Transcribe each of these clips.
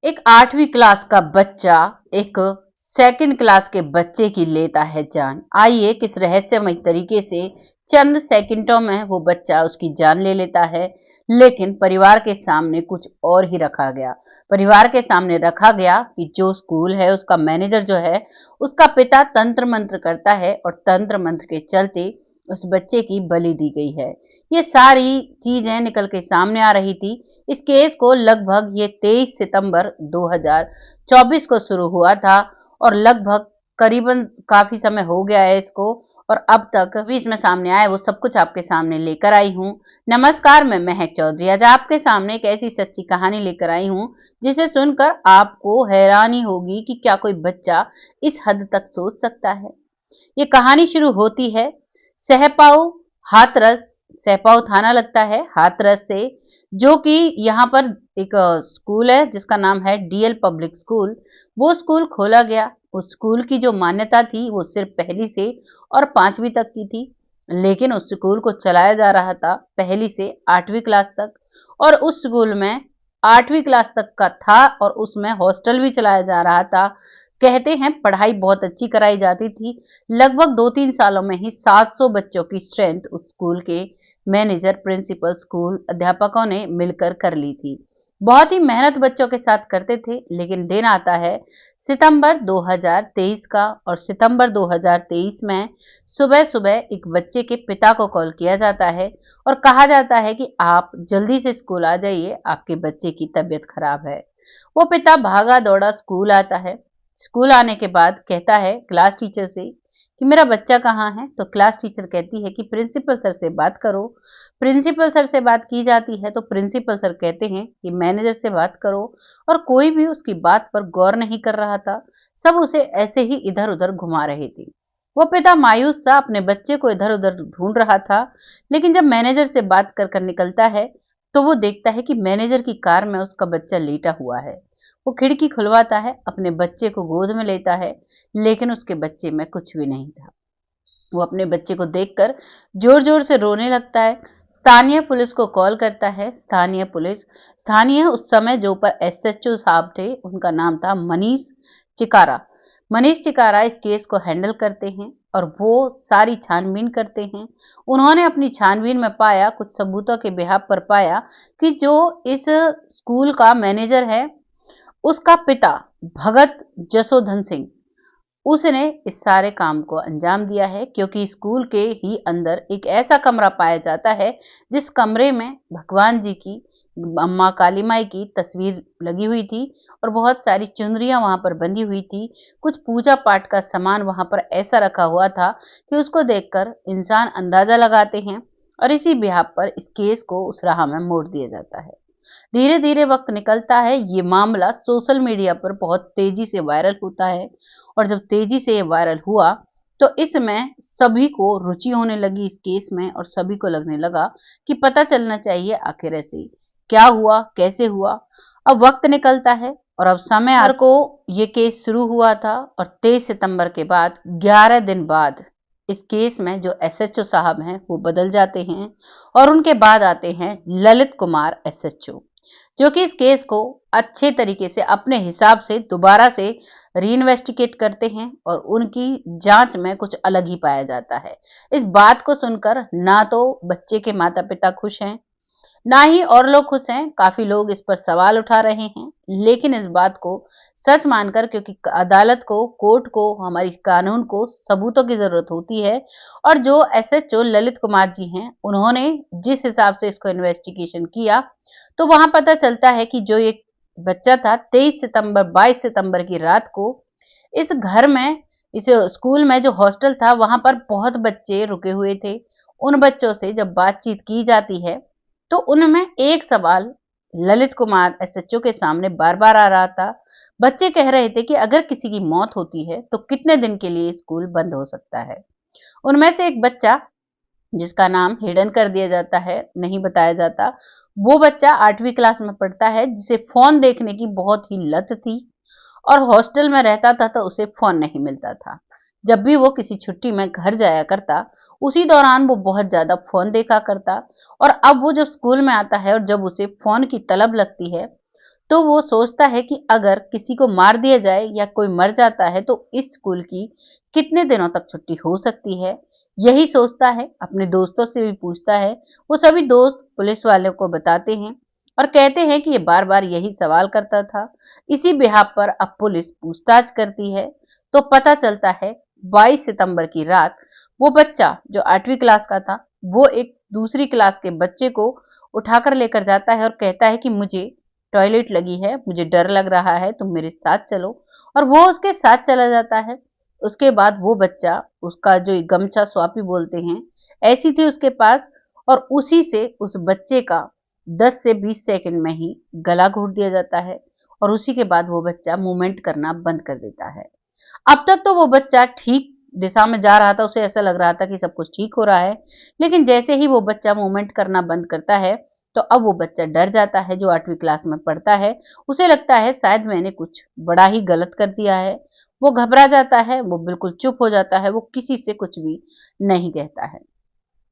एक 8वीं क्लास का बच्चा एक सेकंड क्लास के बच्चे की लेता है जान। आइए किस रहस्यमय तरीके से चंद सेकंडों में वो बच्चा उसकी जान ले लेता है। लेकिन परिवार के सामने कुछ और ही रखा गया। परिवार के सामने रखा गया कि जो स्कूल है उसका मैनेजर जो है उसका पिता तंत्र मंत्र करता है और तंत्र मंत्र के चलते उस बच्चे की बलि दी गई है। ये सारी चीजें निकल के सामने आ रही थी। इस केस को लगभग ये 23 सितंबर 2024 को शुरू हुआ था और लगभग करीबन काफी समय हो गया है इसको। और अब तक भी इसमें सामने आया वो सब कुछ आपके सामने लेकर आई हूँ। नमस्कार, मैं महक चौधरी आज आपके सामने एक ऐसी सच्ची कहानी लेकर आई हूँ जिसे सुनकर आपको हैरानी होगी कि क्या कोई बच्चा इस हद तक सोच सकता है। ये कहानी शुरू होती है सहपाऊ हाथरस, सहपाऊ थाना लगता है हाथरस से, जो कि यहाँ पर एक स्कूल है जिसका नाम है डीएल पब्लिक स्कूल। वो स्कूल खोला गया। उस स्कूल की जो मान्यता थी वो सिर्फ पहली से और 5वीं तक की थी, लेकिन उस स्कूल को चलाया जा रहा था पहली से 8वीं क्लास तक। और उस स्कूल में 8वीं क्लास तक का था और उसमें हॉस्टल भी चलाया जा रहा था। कहते हैं पढ़ाई बहुत अच्छी कराई जाती थी। लगभग 2-3 सालों में ही 700 बच्चों की स्ट्रेंथ उस स्कूल के मैनेजर, प्रिंसिपल, स्कूल अध्यापकों ने मिलकर कर ली थी। बहुत ही मेहनत बच्चों के साथ करते थे। लेकिन दिन आता है सितंबर 2023 का और सितंबर 2023 में सुबह सुबह एक बच्चे के पिता को कॉल किया जाता है और कहा जाता है कि आप जल्दी से स्कूल आ जाइए, आपके बच्चे की तबीयत खराब है। वो पिता भागा दौड़ा स्कूल आता है। स्कूल आने के बाद कहता है क्लास टीचर से कि मेरा बच्चा कहाँ है। तो क्लास टीचर कहती है कि प्रिंसिपल सर से बात करो। प्रिंसिपल सर से बात की जाती है तो प्रिंसिपल सर कहते हैं कि मैनेजर से बात करो। और कोई भी उसकी बात पर गौर नहीं कर रहा था। सब उसे ऐसे ही इधर उधर घुमा रहे थे। वो पिता मायूस सा अपने बच्चे को इधर उधर ढूंढ रहा था। लेकिन जब मैनेजर से बात कर कर निकलता है तो वो देखता है कि मैनेजर की कार में उसका बच्चा लेटा हुआ है। वो खिड़की खुलवाता है, अपने बच्चे को गोद में लेता है, लेकिन उसके बच्चे में कुछ भी नहीं था। वो अपने बच्चे को देखकर जोर जोर से रोने लगता है। स्थानीय पुलिस को कॉल करता है। स्थानीय उस समय जो ऊपर एसएचओ साहब थे उनका नाम था मनीष चिकारा। मनीष चिकारा इस केस को हैंडल करते हैं और वो सारी छानबीन करते हैं। उन्होंने अपनी छानबीन में पाया, कुछ सबूतों के बिहाफ पर पाया कि जो इस स्कूल का मैनेजर है उसका पिता भगत जसोधन सिंह, उसने इस सारे काम को अंजाम दिया है। क्योंकि स्कूल के ही अंदर एक ऐसा कमरा पाया जाता है जिस कमरे में भगवान जी की, अम्मा काली माई की तस्वीर लगी हुई थी और बहुत सारी चुनरियां वहां पर बंधी हुई थी। कुछ पूजा पाठ का सामान वहां पर ऐसा रखा हुआ था कि उसको देखकर इंसान अंदाजा लगाते हैं और इसी बिहाफ पर इस केस को उस राह में मोड़ दिया जाता है। धीरे धीरे वक्त निकलता है, ये मामला सोशल मीडिया पर बहुत तेजी से वायरल होता है। और जब तेजी से ये वायरल हुआ तो इसमें सभी को रुचि होने लगी इस केस में और सभी को लगने लगा कि पता चलना चाहिए आखिर ऐसे क्या हुआ, कैसे हुआ। अब वक्त निकलता है और अब समय आर को ये केस शुरू हुआ था और 23 सितंबर के बाद 11 दिन बाद इस केस में जो एसएचओ साहब हैं वो बदल जाते हैं और उनके बाद आते हैं ललित कुमार एसएचओ, जो कि इस केस को अच्छे तरीके से अपने हिसाब से दोबारा से रीइन्वेस्टिगेट करते हैं और उनकी जांच में कुछ अलग ही पाया जाता है। इस बात को सुनकर ना तो बच्चे के माता पिता खुश हैं, ना ही और लोग खुश हैं। काफी लोग इस पर सवाल उठा रहे हैं, लेकिन इस बात को सच मानकर, क्योंकि अदालत को, कोर्ट को, हमारी कानून को सबूतों की जरूरत होती है। और जो एसएचओ ललित कुमार जी हैं उन्होंने जिस हिसाब से इसको इन्वेस्टिगेशन किया तो वहां पता चलता है कि जो एक बच्चा था 22 सितंबर की रात को इस घर में, इस स्कूल में जो हॉस्टल था वहां पर बहुत बच्चे रुके हुए थे। उन बच्चों से जब बातचीत की जाती है तो उनमें एक सवाल ललित कुमार एसएचओ के सामने बार बार आ रहा था। बच्चे कह रहे थे कि अगर किसी की मौत होती है तो कितने दिन के लिए स्कूल बंद हो सकता है। उनमें से एक बच्चा जिसका नाम हिडन कर दिया जाता है, नहीं बताया जाता, वो बच्चा 8वीं क्लास में पढ़ता है जिसे फोन देखने की बहुत ही लत थी और हॉस्टल में रहता था तो उसे फोन नहीं मिलता था। जब भी वो किसी छुट्टी में घर जाया करता उसी दौरान वो बहुत ज्यादा फोन देखा करता। और अब वो जब स्कूल में आता है और जब उसे फोन की तलब लगती है तो वो सोचता है कि अगर किसी को मार दिया जाए या कोई मर जाता है तो इस स्कूल की कितने दिनों तक छुट्टी हो सकती है। यही सोचता है, अपने दोस्तों से भी पूछता है। वो सभी दोस्त पुलिस वालों को बताते हैं और कहते हैं कि ये बार बार यही सवाल करता था। इसी बिहाफ पर अब पुलिस पूछताछ करती है तो पता चलता है 22 सितंबर की रात वो बच्चा जो 8वीं क्लास का था, वो एक दूसरी क्लास के बच्चे को उठाकर लेकर जाता है और कहता है कि मुझे टॉयलेट लगी है, मुझे डर लग रहा है, तुम मेरे साथ चलो। और वो उसके साथ चला जाता है। उसके बाद वो बच्चा, उसका जो गमछा स्वापी बोलते हैं, ऐसी थी उसके पास, और उसी से उस बच्चे का 10 से 20 सेकंड में ही गला घोट दिया जाता है और उसी के बाद वो बच्चा मूवमेंट करना बंद कर देता है। अब तक तो वो बच्चा ठीक दिशा में जा रहा था, उसे ऐसा लग रहा था कि सब कुछ ठीक हो रहा है, लेकिन जैसे ही वो बच्चा मूवमेंट करना बंद करता है तो अब वो बच्चा डर जाता है जो 8वीं क्लास में पढ़ता है। उसे लगता है शायद मैंने कुछ बड़ा ही गलत कर दिया है। वो घबरा जाता है, वो बिल्कुल चुप हो जाता है, वो किसी से कुछ भी नहीं कहता है।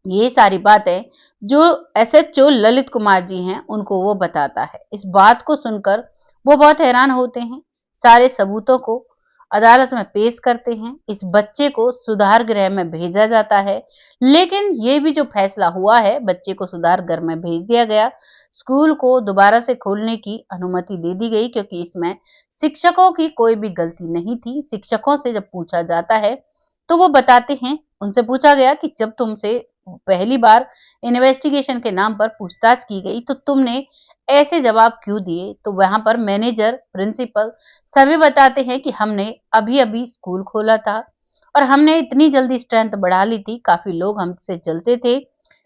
ये सारी बातें जो एसएचओ ललित कुमार जी हैं उनको वो बताता है। इस बात को सुनकर वो बहुत हैरान होते हैं, सारे सबूतों को अदालत में पेश करते हैं। इस बच्चे को सुधार गृह में भेजा जाता है, लेकिन ये भी जो फैसला हुआ है, बच्चे को सुधार गृह में भेज दिया गया। स्कूल को दोबारा से खोलने की अनुमति दे दी गई क्योंकि इसमें शिक्षकों की कोई भी गलती नहीं थी। शिक्षकों से जब पूछा जाता है तो वो बताते हैं, उनसे पूछा गया कि जब तुमसे पहली बार इन्वेस्टिगेशन के नाम पर पूछताछ की गई तो तुमने ऐसे जवाब क्यों दिए, तो वहां पर मैनेजर, प्रिंसिपल सभी बताते हैं कि हमने अभी अभी स्कूल खोला था और हमने इतनी जल्दी स्ट्रेंथ बढ़ा ली थी, काफी लोग हमसे जलते थे,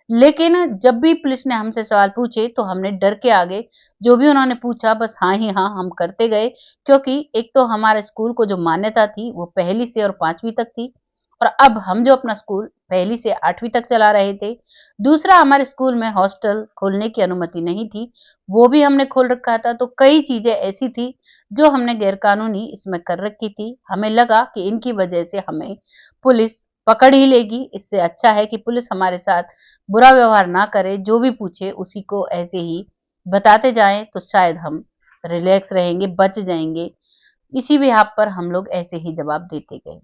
लेकिन जब भी पुलिस ने हमसे सवाल पूछे तो हमने डर के आगे जो भी उन्होंने पूछा बस हाँ ही हाँ हम करते गए, क्योंकि एक तो हमारे स्कूल को जो मान्यता थी वो पहली से और 5वीं तक थी, और अब हम जो अपना स्कूल पहली से 8वीं तक चला रहे थे। दूसरा, हमारे स्कूल में हॉस्टल खोलने की अनुमति नहीं थी, वो भी हमने खोल रखा था। तो कई चीजें ऐसी थी जो हमने गैरकानूनी इसमें कर रखी थी। हमें लगा कि इनकी वजह से हमें पुलिस पकड़ ही लेगी, इससे अच्छा है कि पुलिस हमारे साथ बुरा व्यवहार ना करे, जो भी पूछे उसी को ऐसे ही बताते जाएं तो शायद हम रिलैक्स रहेंगे, बच जाएंगे। इसी बिहाफ पर हम लोग ऐसे ही जवाब देते गए।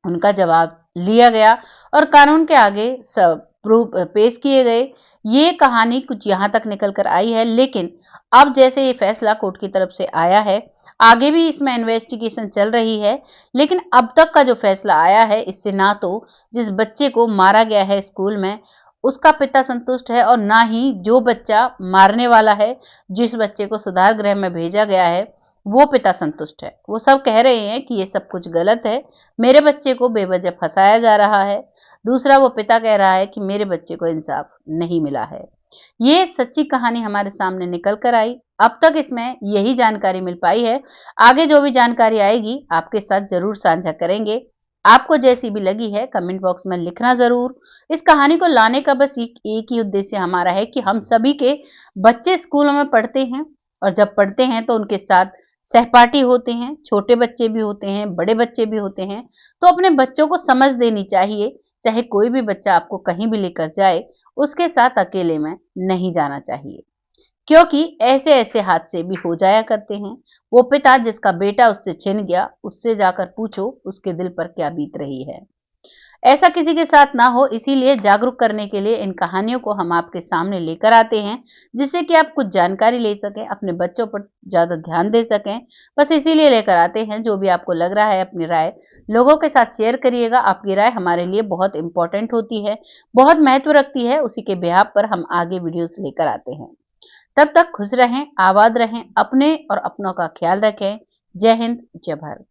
उनका जवाब लिया गया और कानून के आगे सब प्रूफ पेश किए गए। ये कहानी कुछ यहाँ तक निकल कर आई है, लेकिन अब जैसे ये फैसला कोर्ट की तरफ से आया है, आगे भी इसमें इन्वेस्टिगेशन चल रही है, लेकिन अब तक का जो फैसला आया है इससे ना तो जिस बच्चे को मारा गया है स्कूल में उसका पिता संतुष्ट है और ना ही जो बच्चा मारने वाला है, जिस बच्चे को सुधार गृह में भेजा गया है, वो पिता संतुष्ट है। वो सब कह रहे हैं कि ये सब कुछ गलत है, मेरे बच्चे को बेवजह फंसाया जा रहा है। दूसरा, वो पिता कह रहा है कि मेरे बच्चे को इंसाफ नहीं मिला है। ये सच्ची कहानी हमारे सामने निकल कर आई। अब तक इसमें यही जानकारी मिल पाई है, आगे जो भी जानकारी आएगी आपके साथ जरूर साझा करेंगे। आपको जैसी भी लगी है कमेंट बॉक्स में लिखना जरूर। इस कहानी को लाने का बस एक ही उद्देश्य हमारा है कि हम सभी के बच्चे स्कूलों में पढ़ते हैं, और जब पढ़ते हैं तो उनके साथ सहपाठी होते हैं, छोटे बच्चे भी होते हैं, बड़े बच्चे भी होते हैं, तो अपने बच्चों को समझ देनी चाहिए। चाहे कोई भी बच्चा आपको कहीं भी लेकर जाए, उसके साथ अकेले में नहीं जाना चाहिए, क्योंकि ऐसे ऐसे हादसे भी हो जाया करते हैं। वो पिता जिसका बेटा उससे छिन गया, उससे जाकर पूछो उसके दिल पर क्या बीत रही है। ऐसा किसी के साथ ना हो, इसीलिए जागरूक करने के लिए इन कहानियों को हम आपके सामने लेकर आते हैं, जिससे कि आप कुछ जानकारी ले सकें, अपने बच्चों पर ज्यादा ध्यान दे सकें। बस इसीलिए लेकर आते हैं। जो भी आपको लग रहा है अपनी राय लोगों के साथ शेयर करिएगा। आपकी राय हमारे लिए बहुत इंपॉर्टेंट होती है, बहुत महत्व रखती है, उसी के बिहाफ पर हम आगे वीडियोस लेकर आते हैं। तब तक खुश रहें, आबाद रहें, अपने और अपनों का ख्याल रखें। जय हिंद, जय भारत।